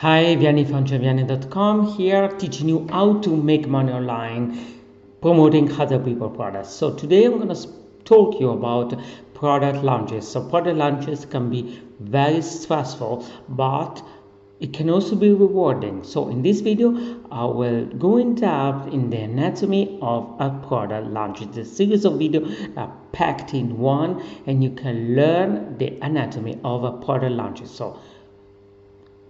Hi, Vianney from Vianney.com here teaching you how to make money online promoting other people products. So today I'm going to talk you about product launches. So product launches can be very stressful, but it can also be rewarding. So in this video, I will go in depth in the anatomy of a product launch. It's a series of videos packed in one, and you can learn the anatomy of a product launch. So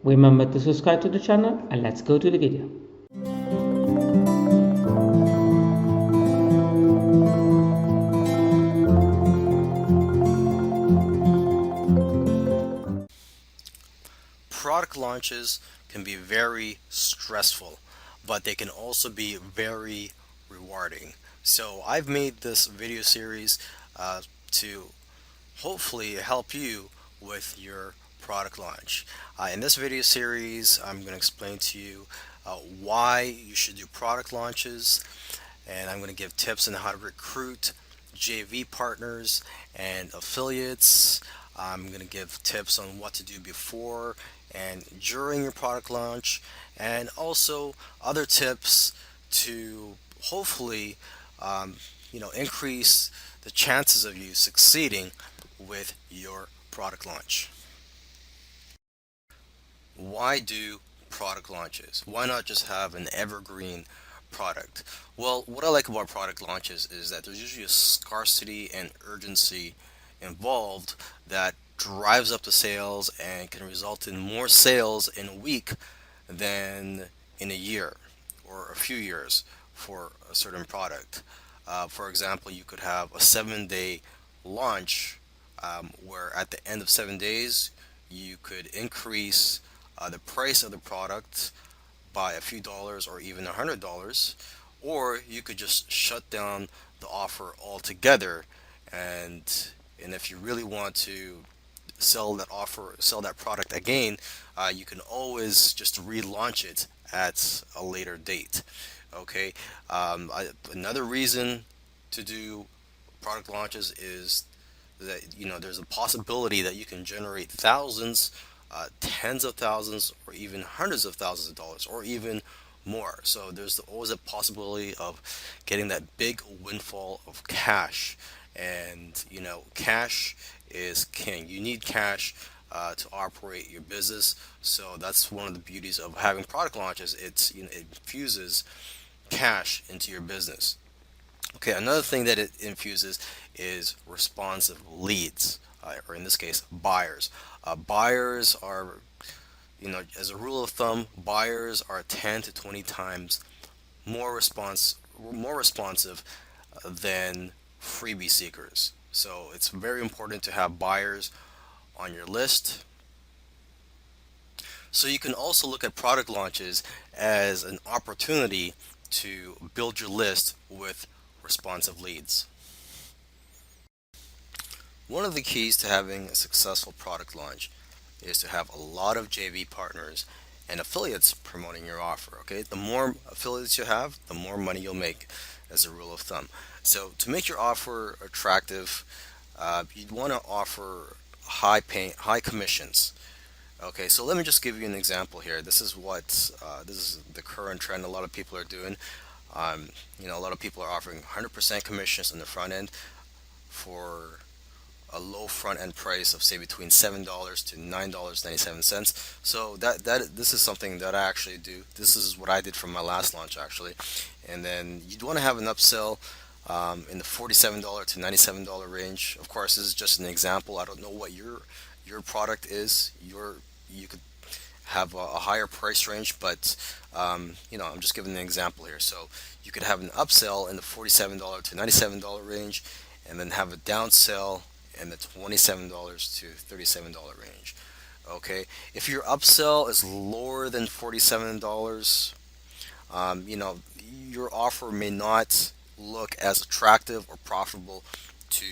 remember to subscribe to the channel and let's go to the video. Product launches can be very stressful, but they can also be very rewarding. So I've made this video series to hopefully help you with your product launch. In this video series, I'm going to explain to you why you should do product launches, and I'm going to give tips on how to recruit JV partners and affiliates. I'm going to give tips on what to do before and during your product launch, and also other tips to hopefully increase the chances of you succeeding with your product launch. Why do product launches? Why not just have an evergreen product? Well, what I like about product launches is that there's usually a scarcity and urgency involved that drives up the sales and can result in more sales in a week than in a year or a few years for a certain product. For example, you could have a 7-day launch where at the end of 7 days you could increase the price of the product by a few dollars or even $100, or you could just shut down the offer altogether. And if you really want to sell that product again, you can always just relaunch it at a later date. Okay. Another reason to do product launches is that there's a possibility that you can generate thousands, tens of thousands, or even hundreds of thousands of dollars, or even more. So there's always a possibility of getting that big windfall of cash, and cash is king. You need cash to operate your business. So that's one of the beauties of having product launches. It infuses cash into your business. Okay, another thing that it infuses is responsive leads, or in this case, buyers. Buyers are, as a rule of thumb, buyers are 10 to 20 times more responsive than freebie seekers. So it's very important to have buyers on your list. So you can also look at product launches as an opportunity to build your list with responsive leads. One of the keys to having a successful product launch is to have a lot of JV partners and affiliates promoting your offer. Okay, the more affiliates you have, the more money you'll make, as a rule of thumb. So to make your offer attractive, you'd want to offer high commissions. Okay, so let me just give you an example here. This is the current trend. A lot of people are doing. A lot of people are offering 100% commissions on the front end for a low front end price of say between $7 to $9.97. So this is something that I actually do. This is what I did for my last launch actually. And then you'd want to have an upsell in the $47 to $97 range. Of course, this is just an example. I don't know what your product is. You could have a higher price range, but I'm just giving an example here. So you could have an upsell in the $47 to $97 range, and then have a downsell in the $27 to $37 range. Okay, if your upsell is lower than $47, your offer may not look as attractive or profitable to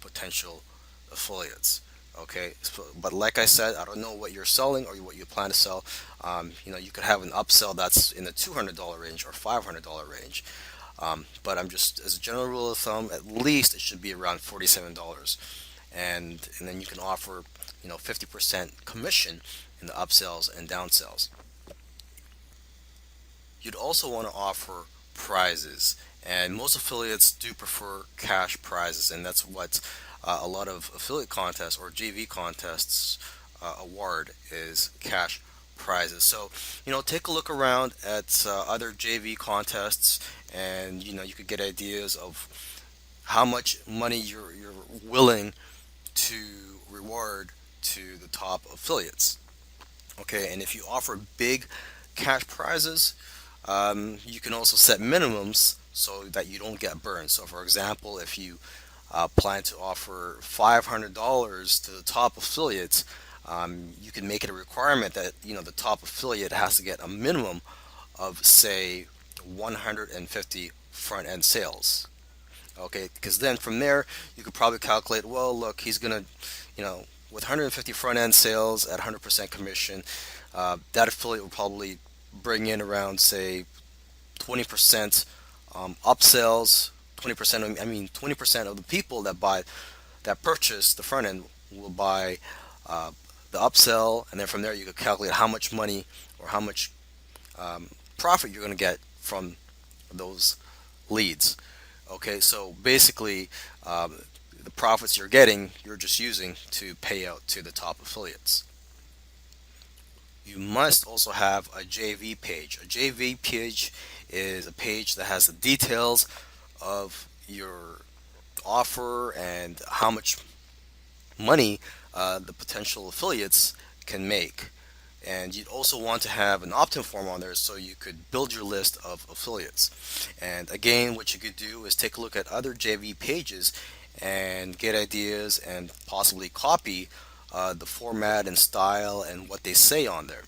potential affiliates. Okay, but like I said, I don't know what you're selling or what you plan to sell. You could have an upsell that's in the $200 range or $500 range. But I'm just, as a general rule of thumb, at least it should be around $47. and then you can offer 50% commission in the upsells and downsells. You'd also want to offer prizes, and most affiliates do prefer cash prizes, and that's what a lot of affiliate contests or JV contests award is cash prizes. So, take a look around at other JV contests, and you could get ideas of how much money you're willing to reward to the top affiliates. Okay, and if you offer big cash prizes, you can also set minimums so that you don't get burned. So, for example, if you plan to offer $500 to the top affiliates, you can make it a requirement that the top affiliate has to get a minimum of, say, 150 front end sales. Okay, because then from there you could probably calculate. Well, look, he's gonna, with 150 front end sales at 100% commission, that affiliate will probably bring in around, say, 20% upsells. 20%. I mean, 20% of the people that purchase the front end will buy the upsell, and then from there you could calculate how much money or how much profit you're going to get from those leads. Okay, so basically, the profits you're getting, you're just using to pay out to the top affiliates. You must also have a JV page. A JV page is a page that has the details of your offer and how much money the potential affiliates can make. And you'd also want to have an opt-in form on there so you could build your list of affiliates. And again, what you could do is take a look at other JV pages and get ideas and possibly copy the format and style and what they say on there.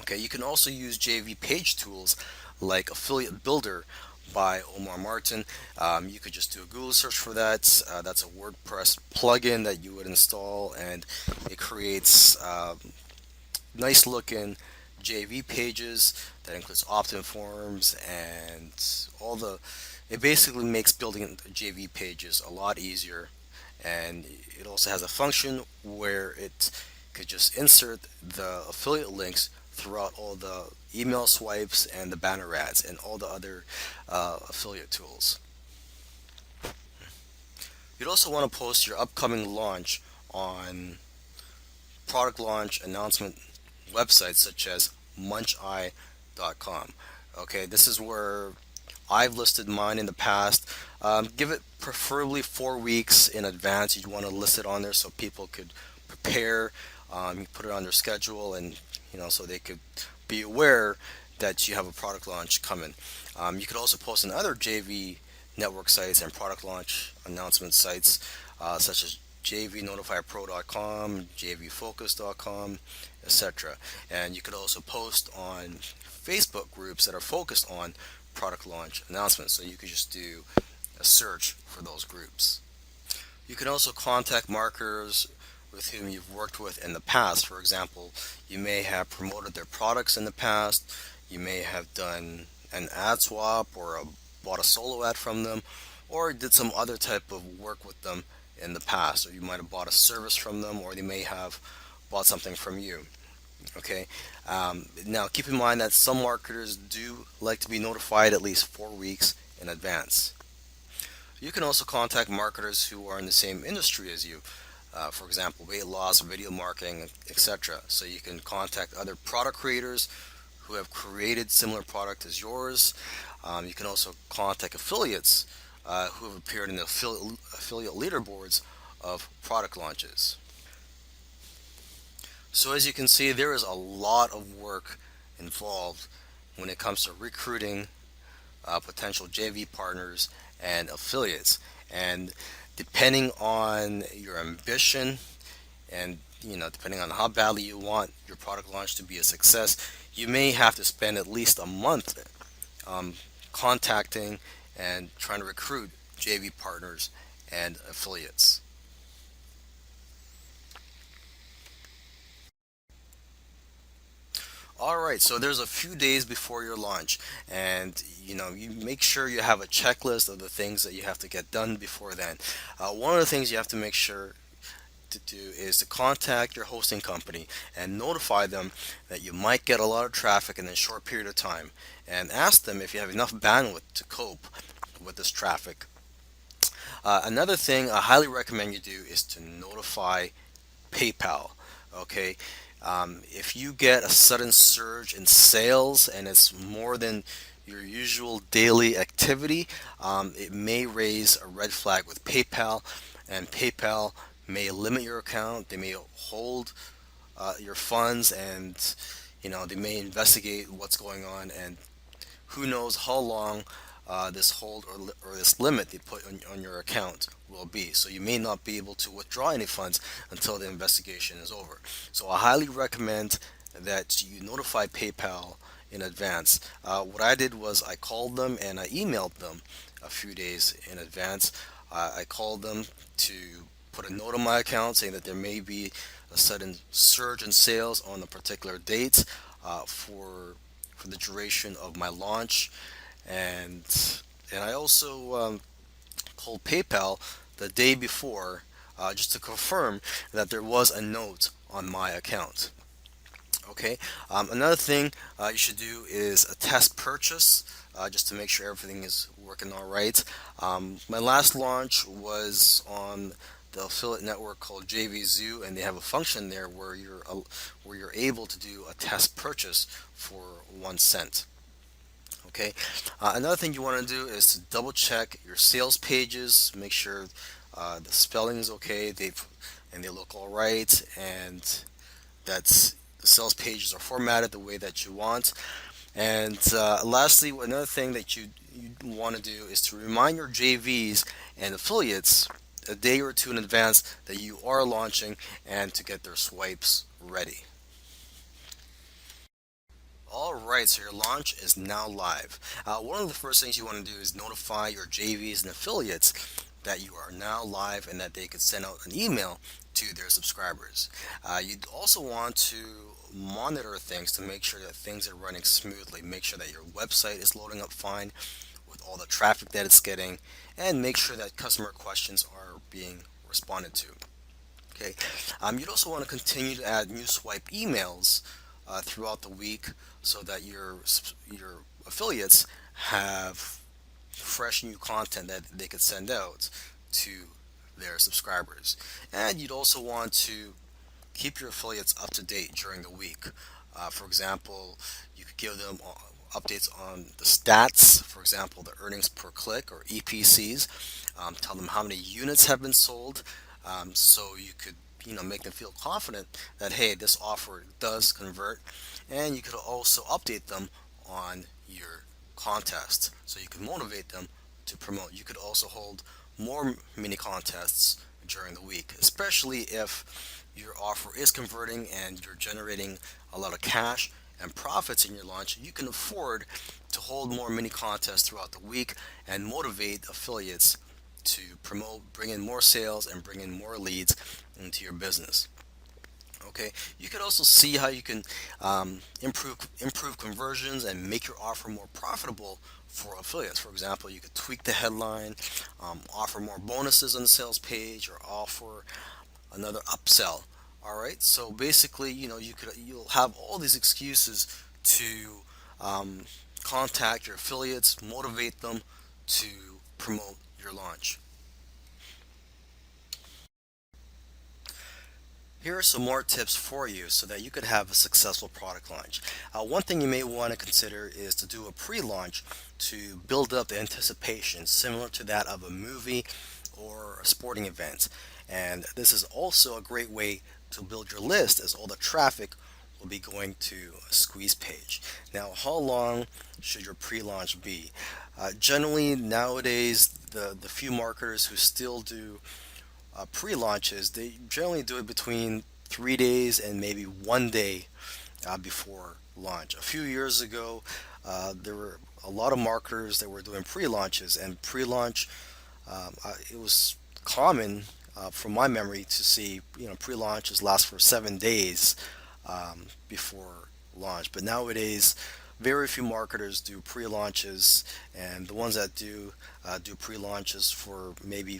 Okay, you can also use JV page tools like Affiliate Builder by Omar Martin. You could just do a Google search for that. That's a WordPress plugin that you would install, and it creates nice looking JV pages that includes opt-in forms and all the. It basically makes building JV pages a lot easier, and it also has a function where it could just insert the affiliate links throughout all the email swipes and the banner ads and all the other affiliate tools. You'd also want to post your upcoming launch on product launch announcement websites such as muncheye.com. Okay, this is where I've listed mine in the past. Give it preferably 4 weeks in advance. You'd want to list it on there so people could prepare. You put it on their schedule, and so they could be aware that you have a product launch coming. You could also post on other JV network sites and product launch announcement sites such as jvnotifypro.com, jvfocus.com, etc. And you could also post on Facebook groups that are focused on product launch announcements. So you could just do a search for those groups. You can also contact marketers with whom you've worked with in the past. For example, you may have promoted their products in the past, you may have done an ad swap or bought a solo ad from them, or did some other type of work with them in the past, or you might have bought a service from them, or they may have bought something from you. Okay. Now keep in mind that some marketers do like to be notified at least 4 weeks in advance. You can also contact marketers who are in the same industry as you. For example, weight loss, video marketing, etc. So you can contact other product creators who have created similar product as yours. You can also contact affiliates who have appeared in the affiliate leaderboards of product launches. So as you can see, there is a lot of work involved when it comes to recruiting potential JV partners and affiliates. And depending on your ambition and depending on how badly you want your product launch to be a success, you may have to spend at least a month contacting and trying to recruit JV partners and affiliates. All right, so there's a few days before your launch, and you make sure you have a checklist of the things that you have to get done before then. One of the things you have to make sure to do is to contact your hosting company and notify them that you might get a lot of traffic in a short period of time, and ask them if you have enough bandwidth to cope with this traffic. Another thing I highly recommend you do is to notify PayPal. Okay, if you get a sudden surge in sales and it's more than your usual daily activity, it may raise a red flag with PayPal, and PayPal may limit your account. They may hold your funds, and they may investigate what's going on, and who knows how long this hold or this limit they put on your account will be. So you may not be able to withdraw any funds until the investigation is over. So I highly recommend that you notify PayPal in advance. What I did was I called them and I emailed them a few days in advance. I called them to put a note on my account saying that there may be a sudden surge in sales on a particular date for the duration of my launch, and I also called PayPal the day before, just to confirm that there was a note on my account. Okay. Another thing you should do is a test purchase, just to make sure everything is working all right. My last launch was on the affiliate network called JVZoo, and they have a function there where you're able to do a test purchase for 1 cent. Okay. Another thing you want to do is to double check your sales pages, make sure the spelling is okay, they look all right, and that's the sales pages are formatted the way that you want. And lastly, another thing that you want to do is to remind your JVs and affiliates a day or two in advance that you are launching, and to get their swipes ready. All right, so your launch is now live. One of the first things you want to do is notify your JVs and affiliates that you are now live and that they could send out an email to their subscribers. You'd also want to monitor things to make sure that things are running smoothly. Make sure that your website is loading up fine with all the traffic that it's getting, and make sure that customer questions are being responded to. Okay. You'd also want to continue to add new swipe emails throughout the week, so that your affiliates have fresh new content that they could send out to their subscribers. And you'd also want to keep your affiliates up to date during the week. For example, you could give them updates on the stats, for example, the earnings per click or EPCs. Tell them how many units have been sold, so you could make them feel confident that, hey, this offer does convert. And you could also update them on your contest, so you can motivate them to promote. You could also hold more mini contests during the week, especially if your offer is converting and you're generating a lot of cash and profits in your launch. You can afford to hold more mini contests throughout the week and motivate affiliates to promote, bring in more sales, and bring in more leads into your business. Okay, you could also see how you can improve conversions and make your offer more profitable for affiliates. For example, you could tweak the headline, offer more bonuses on the sales page, or offer another upsell. All right, so basically, you'll have all these excuses to contact your affiliates, motivate them to promote your launch. Here are some more tips for you so that you could have a successful product launch. One thing you may want to consider is to do a pre-launch to build up the anticipation, similar to that of a movie or a sporting event. And this is also a great way to build your list, as all the traffic will be going to a squeeze page. Now, how long should your pre-launch be? Generally, nowadays, the few marketers who still do pre-launches, they generally do it between 3 days and maybe 1 day before launch. A few years ago, there were a lot of marketers that were doing pre-launches, and pre-launch, it was common, from my memory, to see pre-launches last for 7 days before launch. But nowadays, very few marketers do pre-launches, and the ones that do pre-launches for maybe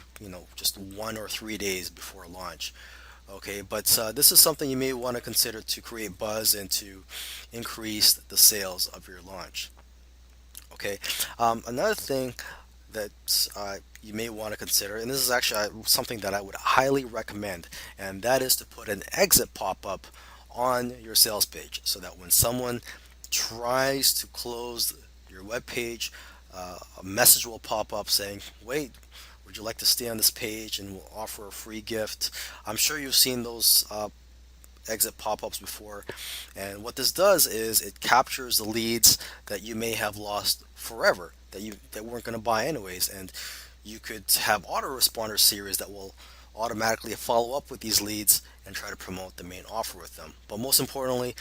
just 1 or 3 days before launch. Okay, but this is something you may want to consider to create buzz and to increase the sales of your launch. Okay, another thing that you may want to consider, and this is actually something that I would highly recommend, and that is to put an exit pop-up on your sales page so that when someone tries to close your web page, a message will pop up saying, "Wait, would you like to stay on this page and we'll offer a free gift?" I'm sure you've seen those exit pop-ups before, and what this does is it captures the leads that you may have lost forever, that weren't going to buy anyways, and you could have autoresponder series that will automatically follow up with these leads and try to promote the main offer with them. But most importantly,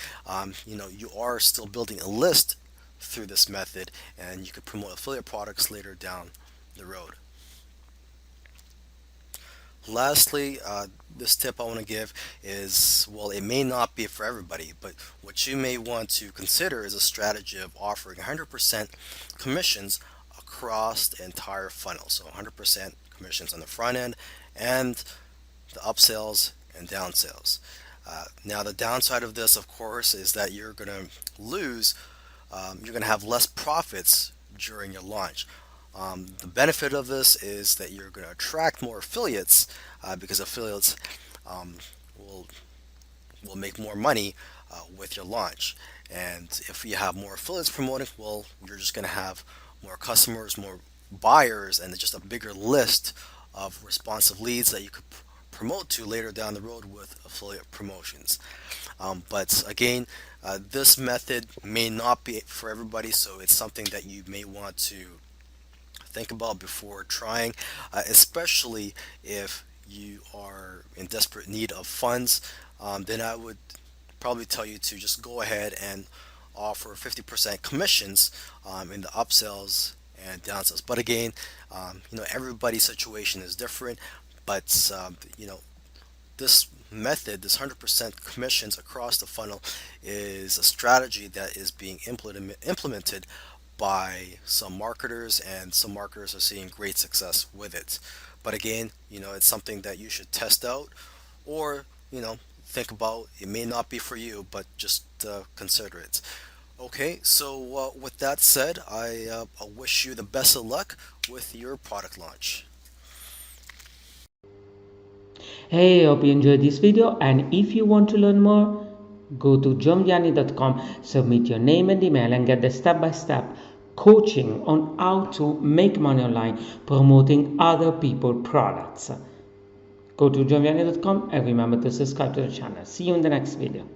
you are still building a list through this method, and you could promote affiliate products later down the road. Lastly, this tip I want to give is, well, it may not be for everybody, but what you may want to consider is a strategy of offering 100% commissions across the entire funnel. So 100% commissions on the front end and the upsells and downsales. Now, the downside of this, of course, is that you're going to have less profits during your launch. The benefit of this is that you're going to attract more affiliates because affiliates um, will make more money with your launch. And if you have more affiliates promoting, well, you're just going to have more customers, more buyers, and just a bigger list of responsive leads that you could promote to later down the road with affiliate promotions. But again, this method may not be for everybody, so it's something that you may want to think about before trying, especially if you are in desperate need of funds. Then I would probably tell you to just go ahead and offer 50% commissions in the upsells and downsells. But again, everybody's situation is different. But this method, this 100% commissions across the funnel, is a strategy that is being implemented by some marketers, and some marketers are seeing great success with it. But again, it's something that you should test out, or think about. It may not be for you, but just consider it. Okay, so with that said, I wish you the best of luck with your product launch. Hey, hope you enjoyed this video, and if you want to learn more, go to johnvianney.com, submit your name and email, and get the step-by-step coaching on how to make money online promoting other people's products. Go to johnvianney.com and remember to subscribe to the channel. See you in the next video.